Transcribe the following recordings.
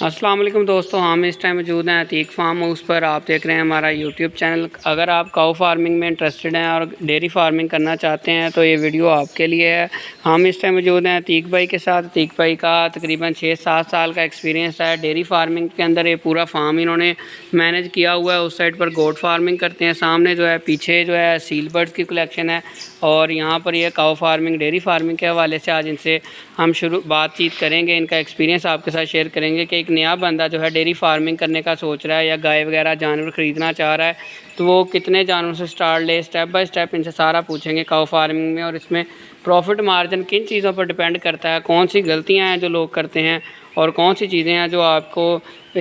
अस्सलाम वालेकुम दोस्तों, हम इस टाइम मौजूद हैं अतीक फार्म हाउस पर। आप देख रहे हैं हमारा यूट्यूब चैनल। अगर आप काऊ फार्मिंग में इंटरेस्टेड हैं और डेयरी फार्मिंग करना चाहते हैं तो ये वीडियो आपके लिए है। हम इस टाइम मौजूद हैं अतीक भाई के साथ। अतीक भाई का तकरीबन 6-7 साल का एक्सपीरियंस है डेयरी फार्मिंग के अंदर। ये पूरा फार्म इन्होंने मैनेज किया हुआ है। उस साइड पर गोट फार्मिंग करते हैं, सामने जो है पीछे जो है सील बर्ड्स की कलेक्शन है, और यहाँ पर ये काऊ फार्मिंग डेयरी फार्मिंग के हवाले से आज इनसे हम बातचीत करेंगे। इनका एक्सपीरियंस आपके साथ शेयर करेंगे कि एक नया बंदा जो है डेयरी फार्मिंग करने का सोच रहा है या गाय वगैरह जानवर ख़रीदना चाह रहा है तो वो कितने जानवरों से स्टार्ट ले, स्टेप बाय स्टेप इनसे सारा पूछेंगे काऊ फार्मिंग में। और इसमें प्रॉफिट मार्जिन किन चीज़ों पर डिपेंड करता है, कौन सी गलतियाँ हैं जो लोग करते हैं और कौन सी चीज़ें हैं जो आपको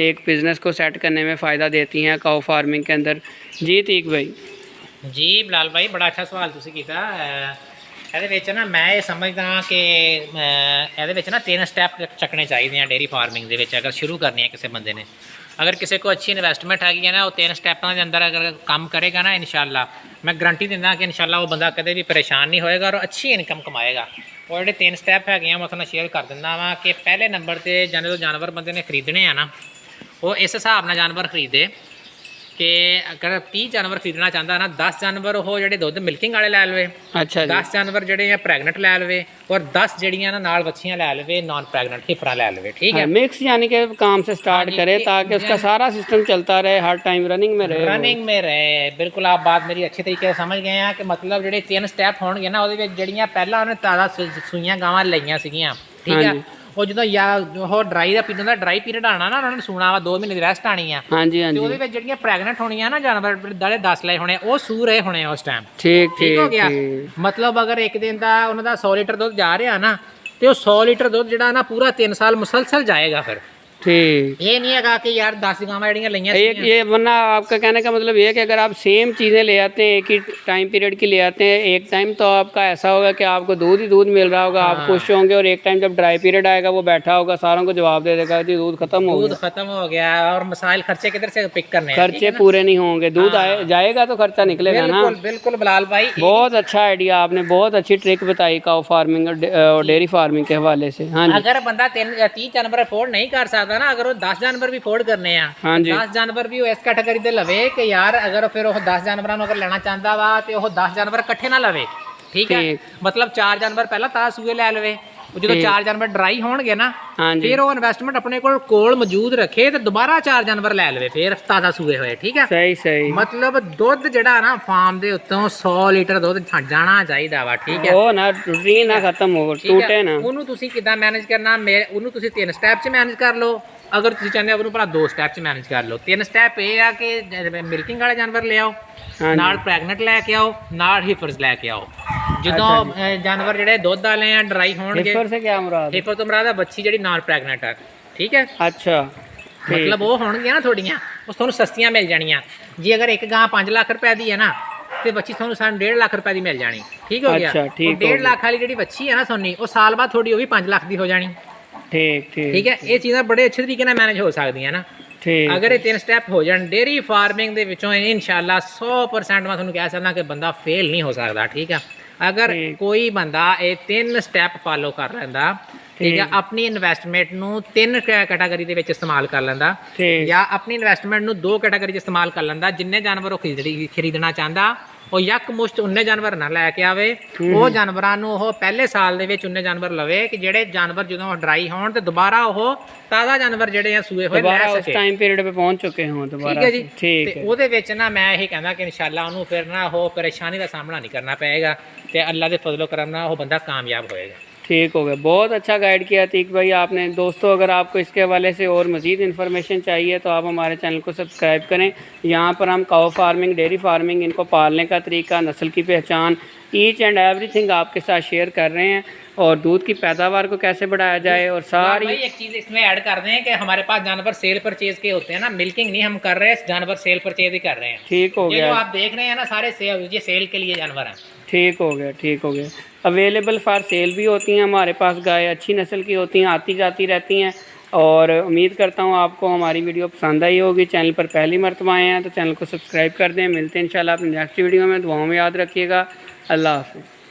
एक बिज़नेस को सेट करने में फ़ायदा देती हैं काऊ फार्मिंग के अंदर। जी अतीक भाई। जी बिलाल भाई, बड़ा अच्छा सवाल तुसीं कीता। ਇਹਦੇ ਵਿੱਚ ਨਾ ਮੈਂ ਇਹ ਸਮਝਦਾ ਕਿ ਇਹਦੇ ਵਿੱਚ ਨਾ 3 ਸਟੈਪ ਚੱਕਣੇ ਚਾਹੀਦੇ ਆ ਡੇਅਰੀ ਫਾਰਮਿੰਗ ਦੇ ਵਿੱਚ। ਅਗਰ ਸ਼ੁਰੂ ਕਰਨੀ ਹੈ ਕਿਸੇ ਬੰਦੇ ਨੇ, ਅਗਰ ਕਿਸੇ ਕੋ ਅੱਛੀ ਇਨਵੈਸਟਮੈਂਟ ਹੈਗੀ ਹੈ ਨਾ, ਉਹ 3 ਸਟੈਪਾਂ ਦੇ ਅੰਦਰ ਅਗਰ ਕੰਮ ਕਰੇਗਾ ਨਾ, ਇਨਸ਼ਾਅੱਲਾ ਮੈਂ ਗਰੰਟੀ ਦਿੰਦਾ ਕਿ ਇਨਸ਼ਾਅੱਲਾ ਉਹ ਬੰਦਾ ਕਦੇ ਵੀ ਪਰੇਸ਼ਾਨ ਨਹੀਂ ਹੋਏਗਾ ਔਰ ਅੱਛੀ ਇਨਕਮ ਕਮਾਏਗਾ। ਉਹ ਜਿਹੜੇ 3 ਸਟੈਪ ਹੈਗੇ ਆ ਮੈਂ ਤੁਹਾਨੂੰ ਸ਼ੇਅਰ ਕਰ ਦਿੰਦਾ ਵਾਂ ਕਿ ਪਹਿਲੇ ਨੰਬਰ 'ਤੇ ਜਦੋਂ ਜਾਨਵਰ ਬੰਦੇ ਨੇ ਖਰੀਦਣੇ ਆ ਨਾ, ਉਹ ਇਸ ਹਿਸਾਬ ਨਾਲ ਜਾਨਵਰ ਖਰੀਦੇ कि अगर 30 जानवर खरीदना चाहता है ना, 10 जानवर वो जो दुध मिल्किंग वाले लै लवे। अच्छा। 10 जानवर जो प्रैगनेंट लै लवे और 10 जड़ियाँ नाल बच्चियाँ लै लवे, नॉन प्रैगनेंट हिफरा लै लवे। ठीक है, मिक्स यानी कि काम से स्टार्ट करे ताकि उसका सारा सिस्टम चलता रहे, हर टाइम रनिंग में रहे। रनिंग में रहे, बिल्कुल आप बात मेरी अच्छे तरीके से समझ गए हैं कि मतलब जो 3 स्टैप होंगे ना, वो जड़ियाँ पहला उन्हें ताज़ा सूइयाँ गावां लईयां सीगियां। ठीक है, ਉਹ ਜਦੋਂ ਉਹ ਡਰਾਈ ਦਾ ਪੀਰੀਅਡ ਹੁੰਦਾ, ਡਰਾਈ ਪੀਰੀਅਡ ਆਣਾ ਨਾ, ਉਹਨਾਂ ਨੇ ਸੁਣਾ ਵਾ 2 ਮਹੀਨੇ ਦੀ ਰੈਸਟ ਆਣੀ ਆ। ਹਾਂਜੀ ਹਾਂਜੀ। ਉਹਦੇ ਵਿੱਚ ਜਿਹੜੀਆਂ ਪ੍ਰੈਗਨੈਂਟ ਹੋਣੀਆਂ ਨਾ ਜਾਨਵਰ, ਦਾਲੇ 10 ਲਏ ਹੋਣੇ, ਉਹ ਸੂ ਰਹੇ ਹੋਣੇ ਉਸ ਟਾਈਮ। ਠੀਕ ਹੋ ਗਿਆ। ਮਤਲਬ ਅਗਰ ਇੱਕ ਦਿਨ ਦਾ ਉਹਨਾਂ ਦਾ 100 ਲੀਟਰ ਦੁੱਧ ਜਾ ਰਿਹਾ ਨਾ, ਤੇ ਉਹ 100 ਲੀਟਰ ਦੁੱਧ ਜਿਹੜਾ ਨਾ ਪੂਰਾ 3 ਸਾਲ ਮੁਸਲਸਲ जाएगा। फिर ठीक, ये नहीं है कि यार 10 गावां जड़ियां लईयां ये वरना आपका कहने का मतलब ये है कि अगर आप सेम चीज़ें ले आते हैं, एक ही टाइम पीरियड की ले आते हैं एक टाइम, तो आपका ऐसा होगा कि आपको दूध ही दूध मिल रहा होगा। आप खुश होंगे, और एक टाइम जब ड्राई पीरियड आएगा वो बैठा होगा, सारों को जवाब दे देगा जी दूध खत्म हो गया और मसाइल खर्चे किधर से पिक करने, खर्चे पूरे नहीं होंगे। दूध जाएगा तो खर्चा निकलेगा ना। बिल्कुल बिलाल भाई, बहुत अच्छा आइडिया, आपने बहुत अच्छी ट्रिक बताई काऊ फार्मिंग और डेयरी फार्मिंग के हवाले से। हाँ, अगर बंदा 30 जानवर अफोर्ड नहीं कर सकता ना, अगर वो 10 जानवर भी अफोर्ड करने आ, 10 जानवर भी इस कैटेगरी दे लवे कि यार अगर फिर वो 10 जानवरों को अगर लेना चाहता वा तो वो 10 जानवर इकट्ठे ना लवे। ठीक है, मतलब 4 जानवर पहला ताज़ा सूए लै लवे, जो 4 जानवर ड्राई होणगे ना, फिर वो इन्वेस्टमेंट अपने कोल मौजूद रखे तो दोबारा 4 जानवर लै लवे फिर ताज़ा सूए हुए। ठीक है, सही सही। मतलब दुध जिहड़ा ना फार्म दे उत्तों 100 लीटर दुध जाना चाहिए वा। ठीक है, ओ ना टूटे ना, खत्म हो टूटे ना। ਉਹਨੂੰ ਤੁਸੀਂ ਕਿੱਦਾਂ ਮੈਨੇਜ ਕਰਨਾ, ਉਹਨੂੰ ਤੁਸੀਂ 3 ਸਟੈਪ 'ਚ ਮੈਨੇਜ ਕਰ ਲਓ। अगर तुम चाहते हो ਉਹਨੂੰ ਭਲਾ 2 ਸਟੈਪ 'ਚ ਮੈਨੇਜ ਕਰ ਲਓ। 3 ਸਟੈਪ ਇਹ ਆ ਕਿ ਮਿਲਕਿੰਗ ਵਾਲੇ ਜਾਨਵਰ ਲੈ ਆਓ, ਨਾਲ ਪ੍ਰੈਗਨੈਂਟ ਲੈ ਕੇ ਆਓ, ਨਾਲ ਹੀਫਰਸ ਲੈ ਕੇ ਆਓ। ਜਦੋਂ ਜਾਨਵਰ ਜਿਹੜੇ ਦੁੱਧ ਵਾਲੇ ਆ ਡਰਾਈ ਹੋਣਗੇ, ਹੀਫਰ ਸੇ ਕੀ ਮੁਰਾਦ? ਹੀਫਰ ਤੋਂ ਮੁਰਾਦ ਹੈ ਬੱਚੀ ਜਿਹੜੀ ਨਾਲ ਪ੍ਰੈਗਨੈਂਟ ਆ। ਠੀਕ ਹੈ, ਅੱਛਾ, ਮਤਲਬ ਉਹ ਹੋਣਗੀਆਂ ਨਾ ਥੋੜੀਆਂ, ਉਹ ਤੁਹਾਨੂੰ ਸਸਤੀਆਂ ਮਿਲ ਜਾਣੀਆਂ। ਜੇ ਅਗਰ ਇੱਕ ਗਾਂ 5 ਲੱਖ ਰੁਪਏ ਦੀ ਹੈ ਨਾ, ਤੇ ਬੱਚੀ ਤੁਹਾਨੂੰ 1.5 ਲੱਖ ਰੁਪਏ ਦੀ ਮਿਲ ਜਾਣੀ। ਠੀਕ ਹੋ ਗਿਆ, 1.5 ਲੱਖ ਵਾਲੀ ਜਿਹੜੀ ਬੱਚੀ ਹੈ ਨਾ ਸੋਨੀ, ਉਹ ਸਾਲ ਬਾਅਦ ਤੁਹਾਡੀ ਉਹ ਵੀ 5 ਲੱਖ ਦੀ ਹੋ ਜਾਣੀ। ठीक है, ये चीज़ां बड़े अच्छे तरीके नाल मैनेज हो सकदियां ना। अगर ये 3 स्टैप हो जाए डेयरी फार्मिंग दे विचों इंशाअल्लाह 100% मैं तुहानूं कह सकदा कि बंदा फेल नहीं हो सकदा। ठीक है, अगर कोई बंदा ये 3 स्टैप फॉलो कर लैंदा, ठीक है, अपनी इन्वेस्टमेंट नूं 3 कैटेगरी दे विच इस्तेमाल कर लैंदा, या अपनी इन्वेस्टमेंट नूं 2 कैटेगरी च इस्तेमाल कर लैंदा। जिन्ने जानवर खरीदना चाहता ਉਹ ਯਕਮੁਸ਼ਤ ਉਨੇ ਜਾਨਵਰ ਨਾ ਲੈ ਕੇ ਆਵੇ, ਉਹ ਜਾਨਵਰਾਂ ਨੂੰ ਉਹ ਪਹਿਲੇ ਸਾਲ ਦੇ ਵਿੱਚ ਉਨੇ ਜਾਨਵਰ ਲਵੇ ਕਿ ਜਿਹੜੇ ਜਾਨਵਰ ਜਦੋਂ ਡਰਾਈ ਹੋਣ ਤੇ ਦੁਬਾਰਾ ਉਹ ਤਾਜ਼ਾ ਜਾਨਵਰ ਜਿਹੜੇ ਆ ਸੂਏ ਹੋਏ ਲੈ ਸਕੇ, ਉਸ ਟਾਈਮ ਪੀਰੀਅਡ 'ਤੇ ਪਹੁੰਚ ਚੁੱਕੇ ਹੋਣ ਦੁਬਾਰਾ। ਠੀਕ ਹੈ ਜੀ, ਠੀਕ ਹੈ। ਉਹਦੇ ਵਿੱਚ ਨਾ ਮੈਂ ਇਹ ਕਹਿੰਦਾ ਕਿ ਇਨਸ਼ਾਅੱਲਾ ਉਹਨੂੰ ਫਿਰ ਨਾ ਉਹ ਪਰੇਸ਼ਾਨੀ ਦਾ ਸਾਹਮਣਾ ਨਹੀਂ ਕਰਨਾ ਪਏਗਾ ਤੇ ਅੱਲਾ ਦੇ ਫਜ਼ਲ ਕਰਮ ਨਾਲ ਉਹ ਬੰਦਾ कामयाब होएगा। ठीक हो गया, बहुत अच्छा गाइड किया अतीक भाई आपने। दोस्तों अगर आपको इसके हवाले से और मज़ीद इन्फॉर्मेशन चाहिए तो आप हमारे चैनल को सब्सक्राइब करें। यहाँ पर हम काऊ फार्मिंग, डेयरी फार्मिंग, इनको पालने का तरीका, नस्ल की पहचान, ईच एंड एवरीथिंग आपके साथ शेयर कर रहे हैं, और दूध की पैदावार को कैसे बढ़ाया जाए। और सारी एक चीज़ इसमें ऐड कर दें कि हमारे पास जानवर सेल परचेज के होते हैं ना, मिल्किंग नहीं हम कर रहे हैं, जानवर सेल परचेज ही कर रहे हैं। ठीक हो गया, जो आप देख रहे हैं ना सारे सेल के लिए जानवर हैं। ठीक हो गया, ठीक हो गया। अवेलेबल फॉर सेल भी होती हैं हमारे पास गाय, अच्छी नस्ल की होती हैं, आती जाती रहती हैं। और उम्मीद करता हूँ आपको हमारी वीडियो पसंद आई होगी। चैनल पर पहली मरतबा आए हैं तो चैनल को सब्सक्राइब कर दें। मिलते हैं इंशाल्लाह अपनी नेक्स्ट वीडियो में। दुआओं में याद रखिएगा। अल्लाह हाफ़िज़।